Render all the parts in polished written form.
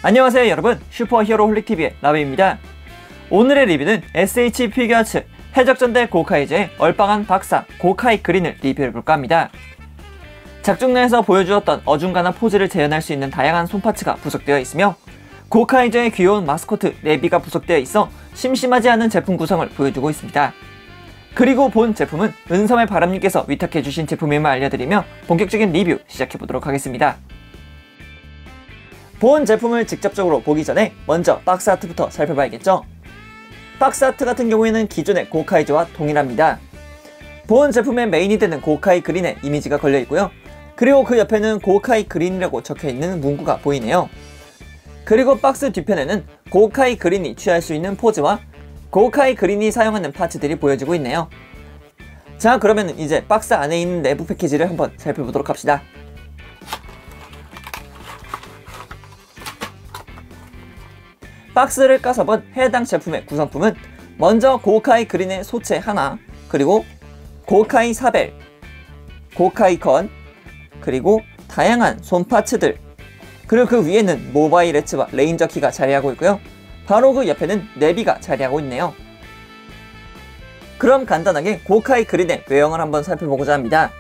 안녕하세요 여러분, 슈퍼히어로 홀릭TV의 라베입니다. 오늘의 리뷰는 SH 피규어츠 해적전대 고카이즈의 얼빵한 박사 고카이 그린을 리뷰해볼까 합니다. 작중 내에서 보여주었던 어중간한 포즈를 재현할 수 있는 다양한 손파츠가 부속되어 있으며 고카이즈의 귀여운 마스코트 네비가 부속되어 있어 심심하지 않은 제품 구성을 보여주고 있습니다. 그리고 본 제품은 은섬의 바람님께서 위탁해주신 제품임을 알려드리며 본격적인 리뷰 시작해보도록 하겠습니다. 본 제품을 직접적으로 보기 전에 먼저 박스 아트부터 살펴봐야겠죠. 박스 아트 같은 경우에는 기존의 고카이즈와 동일합니다. 본 제품의 메인이 되는 고카이 그린의 이미지가 걸려있고요. 그리고 그 옆에는 고카이 그린이라고 적혀있는 문구가 보이네요. 그리고 박스 뒤편에는 고카이 그린이 취할 수 있는 포즈와 고카이 그린이 사용하는 파츠들이 보여지고 있네요. 자, 그러면 이제 박스 안에 있는 내부 패키지를 한번 살펴보도록 합시다. 박스를 까서 본 해당 제품의 구성품은 먼저 고카이 그린의 소체 하나, 그리고 고카이 사벨, 고카이 건, 그리고 다양한 손 파츠들, 그리고 그 위에는 모바일 엣츠와 레인저 키가 자리하고 있고요. 바로 그 옆에는 네비가 자리하고 있네요. 그럼 간단하게 고카이 그린의 외형을 한번 살펴보고자 합니다.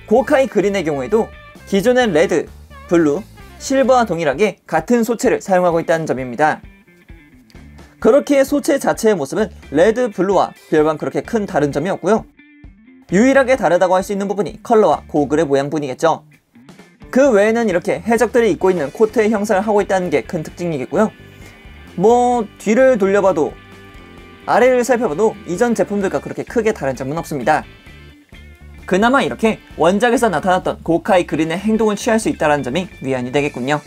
고카이 그린의 경우에도 기존의 레드, 블루, 실버와 동일하게 같은 소체를 사용하고 있다는 점입니다. 그렇게 소체 자체의 모습은 레드, 블루와 별반 그렇게 큰 다른 점이 없고요. 유일하게 다르다고 할 수 있는 부분이 컬러와 고글의 모양뿐이겠죠. 그 외에는 이렇게 해적들이 입고 있는 코트의 형상을 하고 있다는 게 큰 특징이겠고요. 뒤를 돌려봐도 아래를 살펴봐도 이전 제품들과 그렇게 크게 다른 점은 없습니다. 그나마 이렇게 원작에서 나타났던 고카이 그린의 행동을 취할 수 있다는 점이 위안이 되겠군요.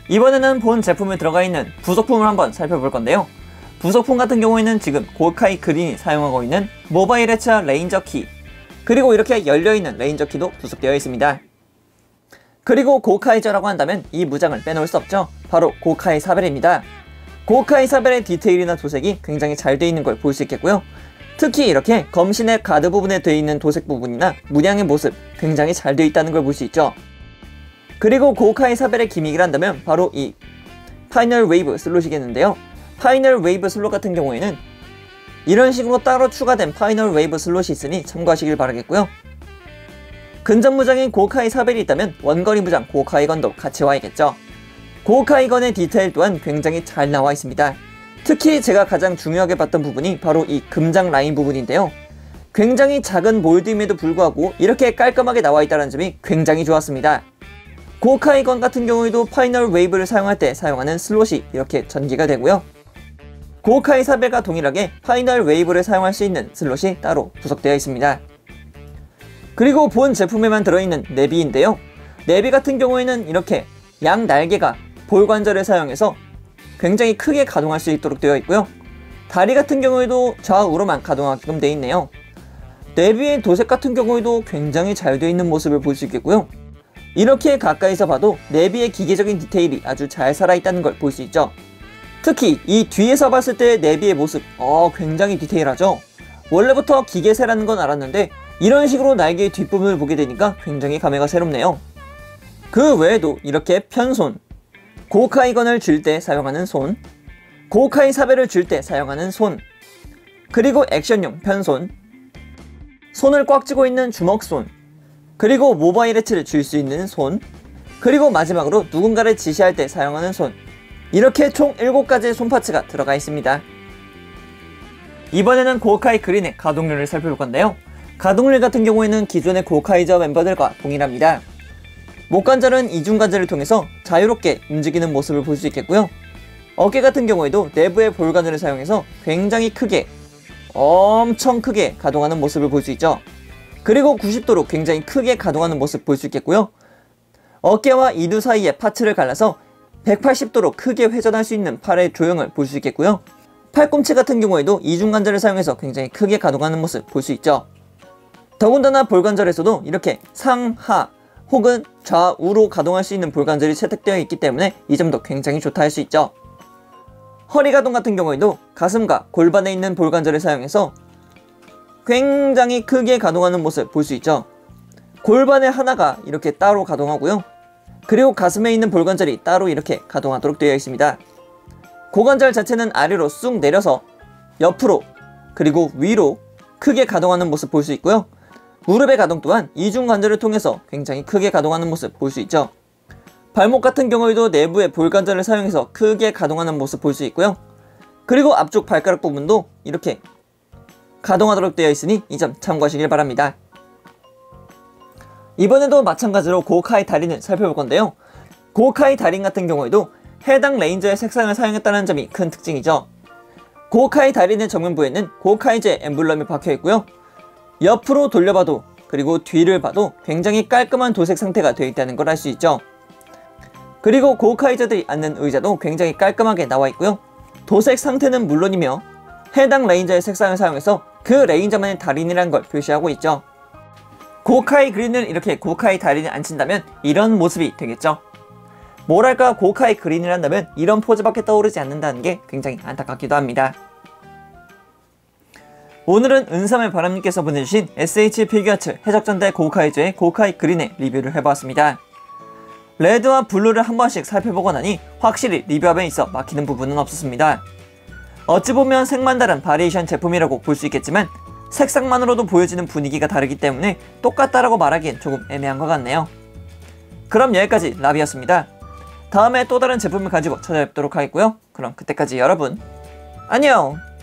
이번에는 본 제품에 들어가 있는 부속품을 한번 살펴볼 건데요. 부속품 같은 경우에는 지금 고카이 그린이 사용하고 있는 모바일 엣츠와 레인저 키, 그리고 이렇게 열려있는 레인저 키도 부속되어 있습니다. 그리고 고카이저라고 한다면 이 무장을 빼놓을 수 없죠. 바로 고카이 사벨입니다. 고카이 사벨의 디테일이나 도색이 굉장히 잘 되어 있는 걸 볼 수 있겠고요. 특히 이렇게 검신의 가드 부분에 되어 있는 도색 부분이나 문양의 모습 굉장히 잘 되어 있다는 걸 볼 수 있죠. 그리고 고카이 사벨의 기믹이란다면 바로 이 파이널 웨이브 슬롯이겠는데요. 파이널 웨이브 슬롯 같은 경우에는 이런 식으로 따로 추가된 파이널 웨이브 슬롯이 있으니 참고하시길 바라겠고요. 근접 무장인 고카이 사벨이 있다면 원거리 무장 고카이 건도 같이 와야겠죠. 고카이 건의 디테일 또한 굉장히 잘 나와 있습니다. 특히 제가 가장 중요하게 봤던 부분이 바로 이 금장 라인 부분인데요. 굉장히 작은 몰드임에도 불구하고 이렇게 깔끔하게 나와 있다는 점이 굉장히 좋았습니다. 고카이 건 같은 경우에도 파이널 웨이브를 사용할 때 사용하는 슬롯이 이렇게 전개가 되고요. 고카이 사벨과 동일하게 파이널 웨이브를 사용할 수 있는 슬롯이 따로 부속되어 있습니다. 그리고 본 제품에만 들어있는 네비인데요. 네비 같은 경우에는 이렇게 양 날개가 볼 관절을 사용해서 굉장히 크게 가동할 수 있도록 되어 있고요. 다리 같은 경우에도 좌우로만 가동하게끔 되어 있네요. 네비의 도색 같은 경우에도 굉장히 잘 되어 있는 모습을 볼 수 있겠고요. 이렇게 가까이서 봐도 네비의 기계적인 디테일이 아주 잘 살아있다는 걸 볼 수 있죠. 특히 이 뒤에서 봤을 때 네비의 모습 굉장히 디테일하죠. 원래부터 기계새라는 건 알았는데 이런 식으로 날개의 뒷부분을 보게 되니까 굉장히 감회가 새롭네요. 그 외에도 이렇게 편손, 고카이 건을 쥘 때 사용하는 손, 고카이 사벨을 쥘 때 사용하는 손, 그리고 액션용 편손, 손을 꽉 쥐고 있는 주먹손, 그리고 모바일 엣츠를 쥘 수 있는 손, 그리고 마지막으로 누군가를 지시할 때 사용하는 손, 이렇게 총 7가지의 손 파츠가 들어가 있습니다. 이번에는 고카이 그린의 가동률을 살펴볼 건데요. 가동률 같은 경우에는 기존의 고카이저 멤버들과 동일합니다. 목관절은 이중관절을 통해서 자유롭게 움직이는 모습을 볼 수 있겠고요. 어깨 같은 경우에도 내부의 볼관절을 사용해서 굉장히 크게, 엄청 크게 가동하는 모습을 볼 수 있죠. 그리고 90도로 굉장히 크게 가동하는 모습 볼 수 있겠고요. 어깨와 이두 사이의 파츠를 갈라서 180도로 크게 회전할 수 있는 팔의 조형을 볼 수 있겠고요. 팔꿈치 같은 경우에도 이중관절을 사용해서 굉장히 크게 가동하는 모습 볼 수 있죠. 더군다나 볼관절에서도 이렇게 상하 혹은 좌우로 가동할 수 있는 볼관절이 채택되어 있기 때문에 이 점도 굉장히 좋다 할 수 있죠. 허리 가동 같은 경우에도 가슴과 골반에 있는 볼관절을 사용해서 굉장히 크게 가동하는 모습 볼 수 있죠. 골반의 하나가 이렇게 따로 가동하고요. 그리고 가슴에 있는 볼관절이 따로 이렇게 가동하도록 되어 있습니다. 고관절 자체는 아래로 쑥 내려서 옆으로 그리고 위로 크게 가동하는 모습 볼 수 있고요. 무릎의 가동 또한 이중관절을 통해서 굉장히 크게 가동하는 모습 볼 수 있죠. 발목 같은 경우에도 내부의 볼관절을 사용해서 크게 가동하는 모습 볼 수 있고요. 그리고 앞쪽 발가락 부분도 이렇게 가동하도록 되어 있으니 이 점 참고하시길 바랍니다. 이번에도 마찬가지로 고오카이 다리는 살펴볼 건데요. 고오카이 다리 같은 경우에도 해당 레인저의 색상을 사용했다는 점이 큰 특징이죠. 고오카이 다리는 정면부에는 고오카이즈의 엠블럼이 박혀 있고요. 옆으로 돌려봐도 그리고 뒤를 봐도 굉장히 깔끔한 도색 상태가 되어 있다는 걸 알 수 있죠. 그리고 고오카이저들이 앉는 의자도 굉장히 깔끔하게 나와 있고요. 도색 상태는 물론이며 해당 레인저의 색상을 사용해서 그 레인저만의 달인이라는 걸 표시하고 있죠. 고오카이 그린을 이렇게 고오카이 다리를 앉힌다면 이런 모습이 되겠죠. 뭐랄까 고오카이 그린을 한다면 이런 포즈밖에 떠오르지 않는다는 게 굉장히 안타깝기도 합니다. 오늘은 은삼의 바람님께서 보내주신 SH 피규어츠 해적전대 고오카이즈의 고오카이 그린의 리뷰를 해보았습니다. 레드와 블루를 한 번씩 살펴보고 나니 확실히 리뷰업에 있어 막히는 부분은 없었습니다. 어찌 보면 색만 다른 바리에이션 제품이라고 볼 수 있겠지만 색상만으로도 보여지는 분위기가 다르기 때문에 똑같다라고 말하기엔 조금 애매한 것 같네요. 그럼 여기까지 라비였습니다. 다음에 또 다른 제품을 가지고 찾아뵙도록 하겠고요. 그럼 그때까지 여러분 안녕!